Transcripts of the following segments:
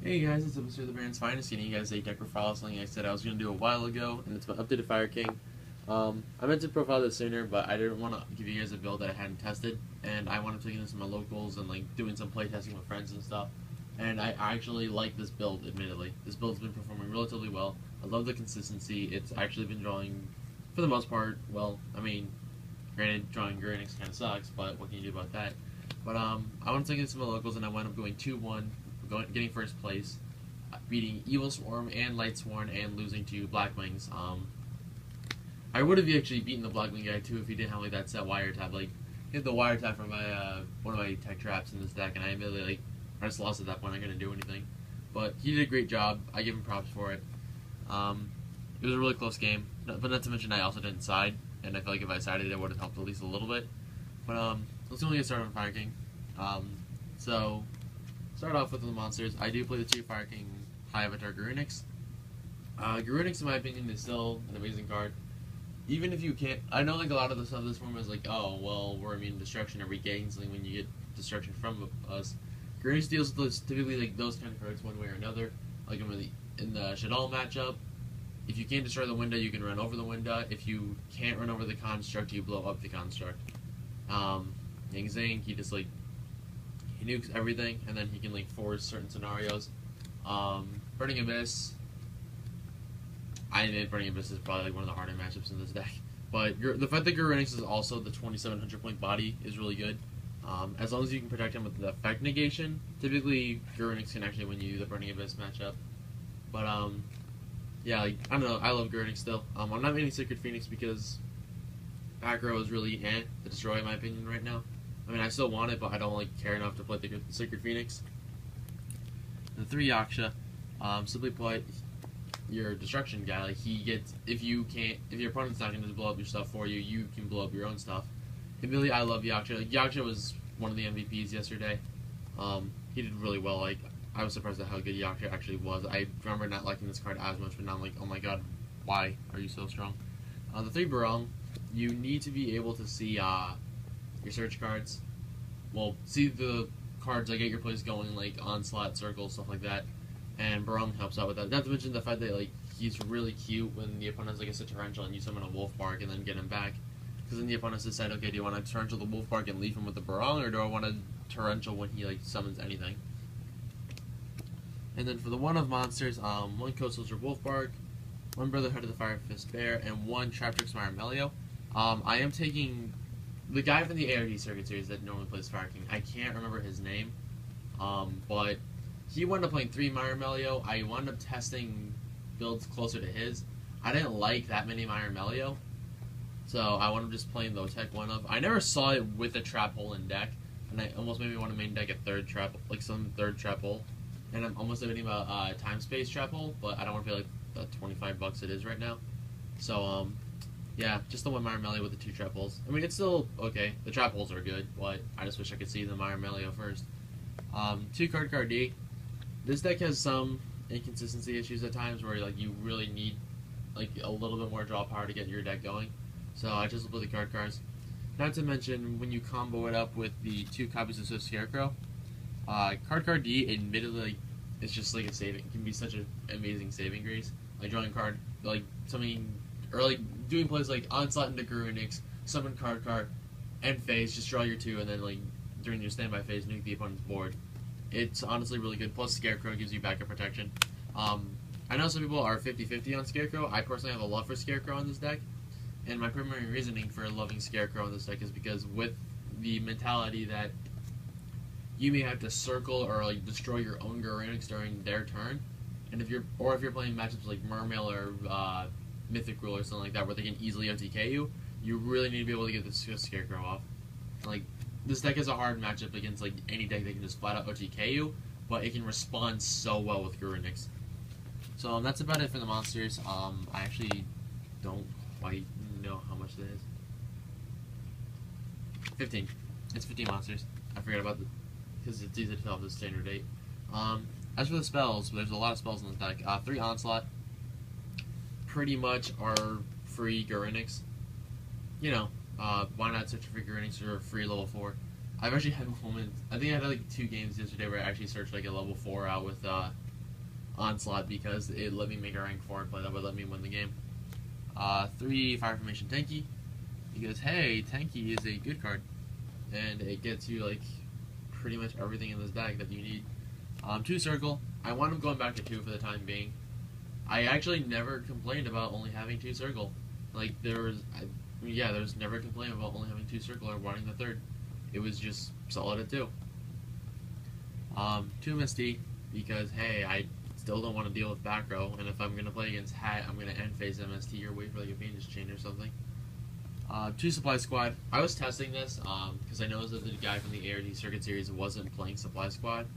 Hey guys, it's Mr. The Baron's Finest, getting you guys a deck profile, something I said I was going to do a while ago, and it's my updated Fire King. I meant to profile this sooner, but I didn't want to give you guys a build that I hadn't tested, and I wanted to take this to my locals and like doing some play testing with friends and stuff. And I actually like this build, admittedly. This build's been performing relatively well. I love the consistency. It's actually been drawing, for the most part, well. I mean, granted, drawing Granix kind of sucks, but what can you do about that? But I want to take this to my locals, and I wound up going 2-1. Getting first place, beating Evil Swarm and Light Sworn, and losing to Blackwings. I would have actually beaten the Blackwing guy too if he didn't have like that set wiretap. Like, he had the wiretap from my one of my tech traps in this deck, and I immediately I just lost at that point. I couldn't do anything, but he did a great job. I give him props for it. It was a really close game, but not to mention I also didn't side, and I feel like if I sided, it would have helped at least a little bit. But let's only get started on Fire King. So. Start off with the monsters. I do play the 2 Fire King High Avatar Garunix. Garunix, in my opinion, is still an amazing card. Even if you can't... I know like a lot of the stuff this form is like, oh, well, we're immune to destruction, or we gain something when you get destruction from us. Garunix deals with those, typically like those kind of cards one way or another. Like in the Shadal matchup, if you can't destroy the window, you can run over the window. If you can't run over the construct, you blow up the construct. Yang Zing, he just like... He nukes everything, and then he can like force certain scenarios. Burning Abyss. I admit Burning Abyss is probably like one of the harder matchups in this deck. But the fact that Garunix is also the 2700 point body is really good. As long as you can protect him with the effect negation, typically Garunix can actually win you the Burning Abyss matchup. But yeah, like, I don't know. I love Garunix still. I'm not making Sacred Phoenix because aggro is really to destroy in my opinion right now. I mean, I still want it, but I don't like care enough to play the Sacred Phoenix. The 3 Yaksha, simply put, your destruction guy. Like he gets, if your opponent's not going to blow up your stuff for you, you can blow up your own stuff. Admittedly, I love Yaksha. Like, Yaksha was one of the MVPs yesterday. He did really well. Like, I was surprised at how good Yaksha actually was. I remember not liking this card as much, but now I'm like, oh my god, why are you so strong? The 3 Barong, you need to be able to see your search cards. Well, see the cards that get your plays going, like Onslaught, Circle, stuff like that. And Barong helps out with that. Not to mention the fact that like he's really cute when the opponent has like a Torrential and you summon a Wolf Bark and then get him back. Because then the opponent decide, okay, do you want to Torrential the Wolf Bark and leave him with the Barong, or do I want to Torrential when he like summons anything? And then for the 1 of monsters, 1 Coast Soldier Wolf Bark, 1 Brotherhood of the Fire Fist Bear, and 1 Traptrix Maramelio. I am taking the guy from the ARD Circuit Series that normally plays Fire King. I can't remember his name, but he wound up playing 3 Maramelio. I wound up testing builds closer to his. I didn't like that many Maramelio, so I wound up just playing the Tech 1 of. I never saw it with a Trap Hole in deck, and I almost made me want to main deck a 3rd Trap, like some 3rd Trap Hole. And I'm almost debating about Time Space Trap Hole, but I don't want to pay like the $25 it is right now. So, yeah, just the 1 Maramelio with the 2 trap holes. I mean, it's still okay. The trap holes are good, but I just wish I could see the Maramelio first. 2 Card D. This deck has some inconsistency issues at times where like you really need like a little bit more draw power to get your deck going. So I just put the card cards. Not to mention when you combo it up with the 2 copies of Swift Scarecrow. Card D, admittedly, like, it's just like a saving. It can be such an amazing saving grace. Like drawing card, like something. Or like doing plays like Onslaught into Garunix, summon card, end phase, just draw your 2, and then like during your standby phase, nuke the opponent's board. It's honestly really good. Plus Scarecrow gives you backup protection. I know some people are 50-50 on Scarecrow. I personally have a love for Scarecrow on this deck, and my primary reasoning for loving Scarecrow on this deck is because with the mentality that you may have to circle or like destroy your own Garunix during their turn, and if you're playing matchups like Mermail or Mythic Rule or something like that where they can easily OTK you, you really need to be able to get the Scarecrow off. Like, this deck is a hard matchup against like any deck that can just flat out OTK you, but it can respond so well with Garunix. So that's about it for the monsters. I actually don't quite know how much that is. 15. It's 15 monsters. I forgot about because it's easy to tell the standard date. As for the spells, there's a lot of spells in this deck. 3 Onslaught. Pretty much are free Garunix. You know, why not search for Garunix for free level 4? I've actually had moments. I think I had like 2 games yesterday where I actually searched like a level 4 out with Onslaught because it let me make a rank 4 play that would let me win the game. 3 Fire Formation Tanky because hey, Tanky is a good card and it gets you like pretty much everything in this deck that you need. 2 Circle. I want him going back to 2 for the time being. I actually never complained about only having 2 Circle. Like there was never a complaint about only having 2 Circle or wanting the 3rd. It was just solid at 2. 2 Misty because hey, I still don't want to deal with back row, and if I'm gonna play against Hat, I'm gonna end phase MST or wait for like a Venus Chain or something. 2 Supply Squad. I was testing this because I noticed that the guy from the ARD Circuit Series wasn't playing Supply Squad.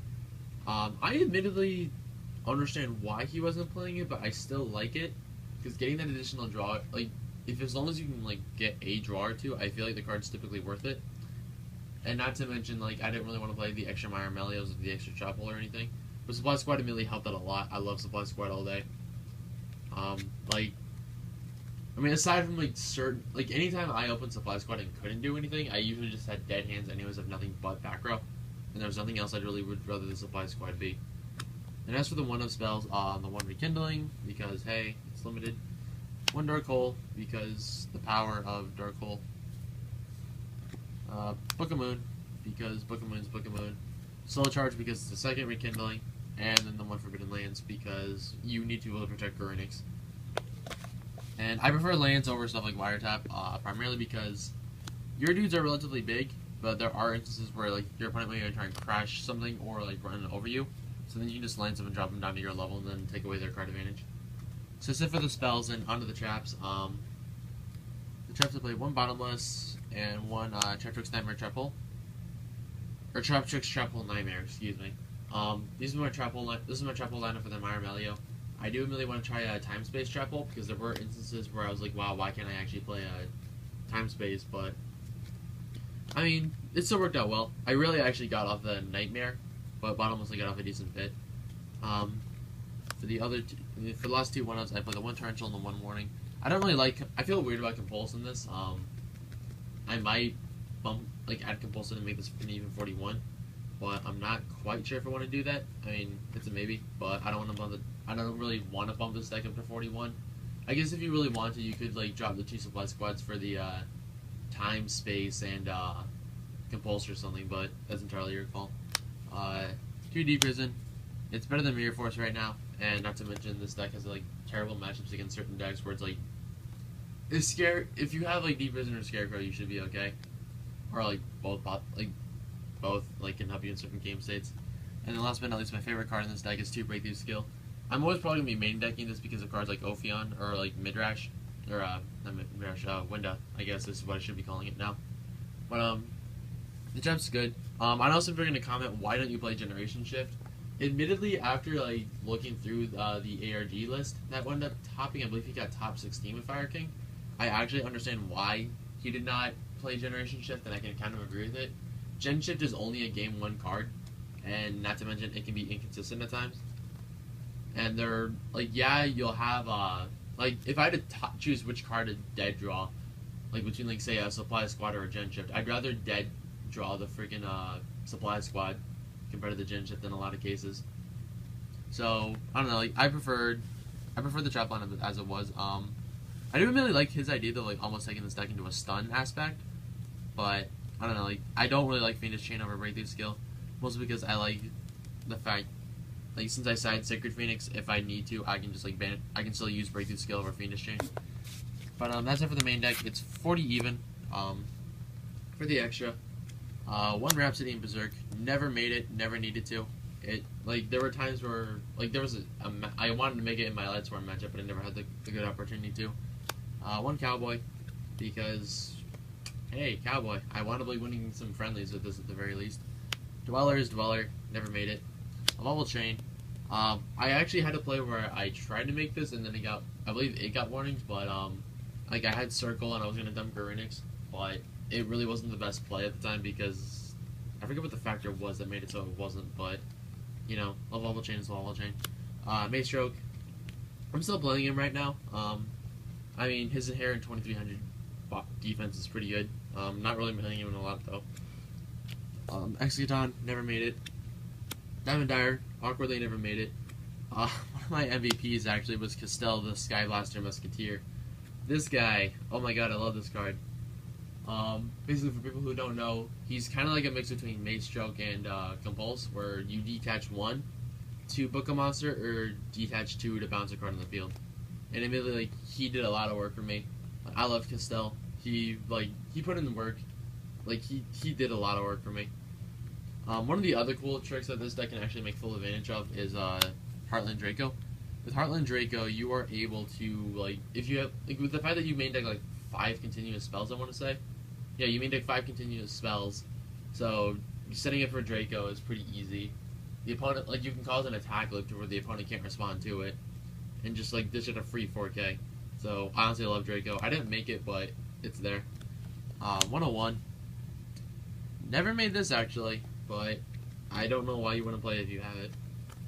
I admittedly understand why he wasn't playing it, but I still like it because getting that additional draw, like as long as you can like get a draw or 2, I feel like the card's typically worth it. And not to mention, like, I didn't really want to play the extra Meyer Melios or the extra Chapel or anything. But Supply Squad immediately helped out a lot. I love Supply Squad all day. Aside from, like, certain... Like, anytime I opened Supply Squad and couldn't do anything, I usually just had dead hands anyways of nothing but back row. And there was nothing else I'd really would rather the Supply Squad be. And as for the 1-of spells, the 1 Rekindling, because, hey, it's limited. 1 Dark Hole, because the power of Dark Hole. Book of Moon, because Book of Moon's Book of Moon. Soul Charge, because it's the 2nd Rekindling. And then the 1 Forbidden Lands, because you need to be able to protect Gorinix. And I prefer lands over stuff like Wiretap, primarily because your dudes are relatively big, but there are instances where like your opponent may try and crash something or like run over you. So then you can just land them and drop them down to your level and then take away their card advantage. So that's it for the spells, and onto the traps. The traps I play 1 Bottomless and 1 Trap-Trix Nightmare Trap-Hole. Or Trap-Trix Trap-Hole Nightmare, excuse me. This is my Trap-Hole lineup for the Meyer Melio. I do really want to try a Time Space Trap-Hole because there were instances where I was like, wow, why can't I actually play a Time Space? But I mean, it still worked out well. I really actually got off the Nightmare, but Bottomless I got off a decent bit. For the last 2 1-outs, I play the 1 Torrential and the 1 Warning. I don't really like. I feel weird about Compulse in this. I might add Compulse and make this an even 41, but I'm not quite sure if I want to do that. I mean, it's a maybe, but I don't want to bump it. I don't really want to bump this deck up to 41. I guess if you really want to, you could like drop the 2 Supply Squads for the Time Space and Compulse or something, but that's entirely your call. 2 Deep Prison. It's better than Mirror Force right now, and not to mention this deck has like terrible matchups against certain decks where it's like if you have like Deep Prison or Scarecrow, you should be okay, or like both can help you in certain game states. And then last but not least, my favorite card in this deck is 2 Breakthrough Skill. I'm always probably gonna be main decking this because of cards like Ophion or like Midrash or not Midrash, Winda, I guess this is what I should be calling it now. But the jump's good. I know some people are gonna comment, why don't you play Generation Shift? Admittedly, after like looking through the ARG list that wound up topping, I believe he got top 16 with Fire King. I actually understand why he did not play Generation Shift, and I can kind of agree with it. Gen Shift is only a game 1 card, and not to mention it can be inconsistent at times. And they're like, yeah, you'll have like if I had to choose which card to dead draw, like between like say a Supply Squad or a Gen Shift, I'd rather dead draw the freaking Supply Squad compared to the Gen Shift in a lot of cases. So I don't know, like I prefer the trap lineup as it was. I didn't really like his idea of like almost taking this deck into a stun aspect, but I don't know, like I don't really like Phoenix Chain over Breakthrough Skill, mostly because I like the fact, like since I side Sacred Phoenix, if I need to, I can just like ban it. I can still use Breakthrough Skill over Phoenix Chain. But that's it for the main deck. It's 40 even. For the extra, 1 Rhapsody and Berserk. Never made it. Never needed to. It like there were times where like there was I wanted to make it in my Light Swarm matchup, but I never had the good opportunity to. 1 Cowboy, because hey, Cowboy, I want to be winning some friendlies with this at the very least. Dweller is Dweller. Never made it. A Bubble Chain. I actually had a play where I tried to make this and then I believe it got warnings, but like I had Circle and I was gonna dump Gorinix, but it really wasn't the best play at the time because I forget what the factor was that made it so it wasn't, but you know, a Bubble Chain is a Bubble Chain. Maestroke. I'm still playing him right now. I mean, his inherent 2300 defense is pretty good. Not really playing him in a lot though. Executon, never made it. Diamond Dire, awkwardly never made it. One of my MVPs actually was Castell, the Skyblaster Musketeer. This guy, oh my god, I love this card. Basically, for people who don't know, he's kind of like a mix between Mace Stroke and Compulse, where you detach one to book a monster, or detach two to bounce a card on the field. And admittedly, like, he did a lot of work for me. I love Castell. He put in the work. Like, he did a lot of work for me. One of the other cool tricks that this deck can actually make full advantage of is Heartland Draco. With Heartland Draco, you are able to, like, if you have, like, with the fact that you main deck, like, 5 continuous spells, I want to say. Yeah, you main deck 5 continuous spells, so setting it for Draco is pretty easy. The opponent, like, you can cause an attack loop to where the opponent can't respond to it, and just, like, dish it a free 4K. So, honestly, I love Draco. I didn't make it, but it's there. 101. Never made this, actually, but I don't know why you wouldn't play it if you have it.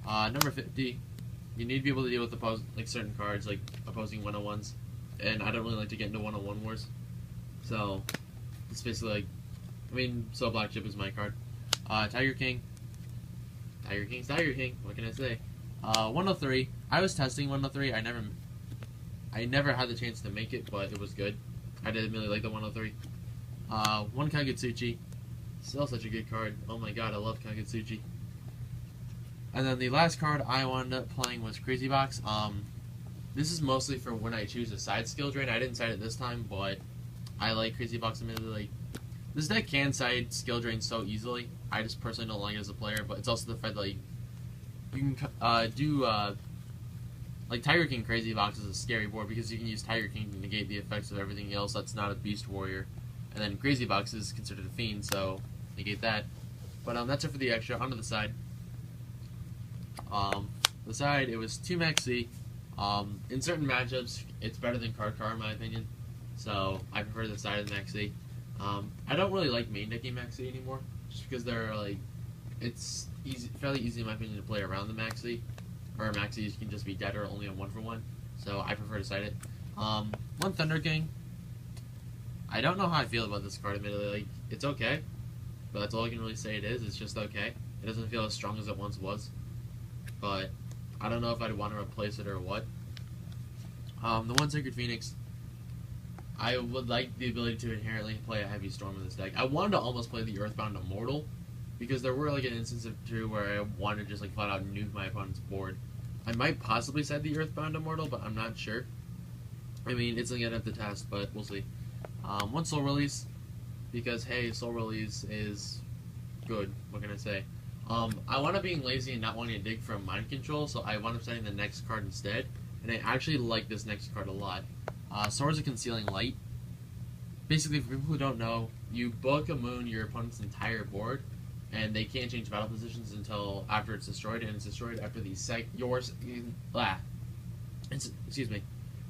Number 50. You need to be able to deal with certain cards, like opposing 101s, and I don't really like to get into 101 wars. So, it's basically like, I mean, so Black Chip is my card. Tiger King. Tiger King's Tiger King. What can I say? 103. I was testing 103. I never had the chance to make it, but it was good. I did really like the 103. One Kagutsuchi. Still such a good card. Oh my god, I love Kagutsuchi. And then the last card I wound up playing was Crazy Box. This is mostly for when I choose a side skill drain. I didn't side it this time, but I like Crazy Box admittedly. This deck can side skill drain so easily. I just personally don't like it as a player, but it's also the fact that you can do like Tiger King Crazy Box is a scary board because you can use Tiger King to negate the effects of everything else that's not a Beast Warrior, and then Crazy Box is considered a Fiend, so negate that. But that's it for the extra. Onto the side. The side, it was 2 Maxi. In certain matchups, it's better than Card in my opinion, so I prefer the side of the Maxi. I don't really like main decking Maxi anymore, just because they're like, it's fairly easy in my opinion to play around the Maxi, or Maxis can just be dead or only on 1-for-1, so I prefer to side it. One Thunder King. I don't know how I feel about this card admittedly. Like, it's okay, but that's all I can really say it is. It's just okay. It doesn't feel as strong as it once was, but I don't know if I'd want to replace it or what. The one Sacred Phoenix. I would like the ability to inherently play a Heavy Storm in this deck. I wanted to almost play the Earthbound Immortal, because there were like an instance or two where I wanted to just like flat out nuke my opponent's board. I might possibly set the Earthbound Immortal, but I'm not sure. I mean, it's gonna have to test, but we'll see. One Soul Release, because hey, Soul Release is good. What can I say? I wound up being lazy and not wanting to dig from Mind Control, so I wound up setting the next card instead, and I actually like this next card a lot. Swords of Concealing Light. Basically, for people who don't know, you book a moon your opponent's entire board, and they can't change battle positions until after it's destroyed, and it's destroyed after the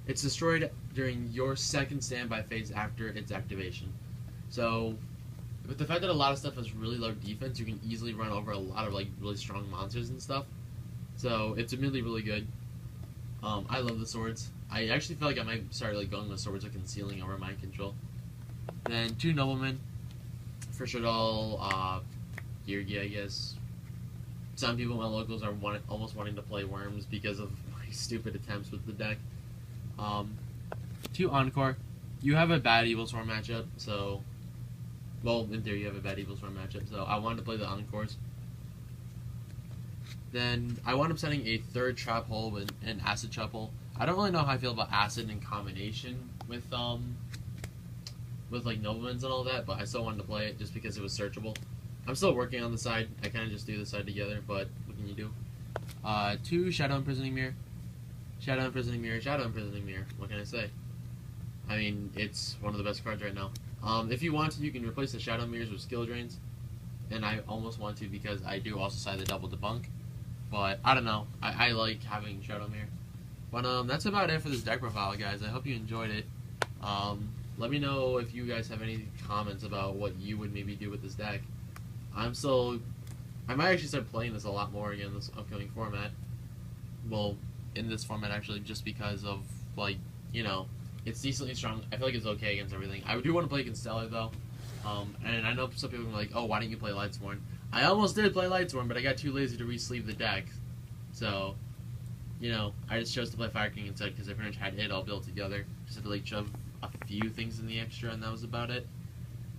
It's destroyed during your second standby phase after its activation. So, with the fact that a lot of stuff has really low defense, you can easily run over a lot of like really strong monsters and stuff. So it's really, really good. I love the swords. I actually feel like I might start like going with Swords of Concealing over Mind Control. Then 2 Noblemen. For Shadal, Girgi, I guess. Some people in my locals are almost wanting to play Worms because of my stupid attempts with the deck. 2 Encore. You have a bad Evilswarm matchup, so... Well, in theory you have a bad Evilswarm matchup, so I wanted to play the Encores. Then I wound up setting a 3rd Trap Hole with an Acid Trap Hole. I don't really know how I feel about Acid in combination with like Noblemans and all that, but I still wanted to play it just because it was searchable. I'm still working on the side. I kind of just do the side together, but what can you do? 2 Shadow Imprisoning Mirror. Shadow Imprisoning Mirror, Shadow Imprisoning Mirror. What can I say? I mean, it's one of the best cards right now. If you want to, you can replace the Shadow Mirrors with Skill Drains. And I almost want to because I do also side the double debunk. But, I don't know. I like having Shadow Mirror. But, that's about it for this deck profile, guys. I hope you enjoyed it. Let me know if you guys have any comments about what you would maybe do with this deck. I might actually start playing this a lot more again in this upcoming format. Well, in this format, actually, just because of, like, you know, it's decently strong. I feel like it's okay against everything. I do want to play against Stellar, though. And I know some people are like, oh, why didn't you play Lightsworn? I almost did play Lightsworn, but I got too lazy to re-sleeve the deck. So, you know, I just chose to play Fire King instead because I pretty much had it all built together. Just had to like shove a few things in the extra, and that was about it.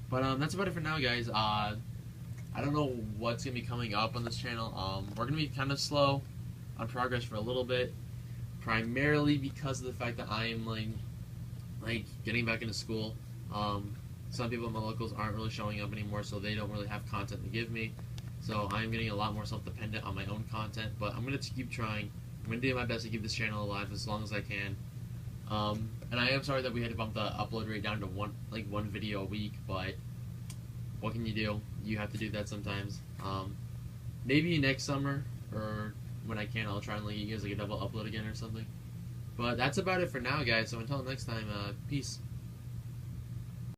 But that's about it for now, guys. I don't know what's gonna be coming up on this channel. We're gonna be kind of slow on progress for a little bit, primarily because of the fact that I am like getting back into school. Some people in my locals aren't really showing up anymore, so they don't really have content to give me. So I'm getting a lot more self-dependent on my own content, but I'm gonna keep trying. I'm gonna do my best to keep this channel alive as long as I can. And I am sorry that we had to bump the upload rate down to one video a week, but what can you do? You have to do that sometimes. Maybe next summer, or when I can, I'll try and let you guys like a double upload again or something. But that's about it for now, guys. So until next time, peace.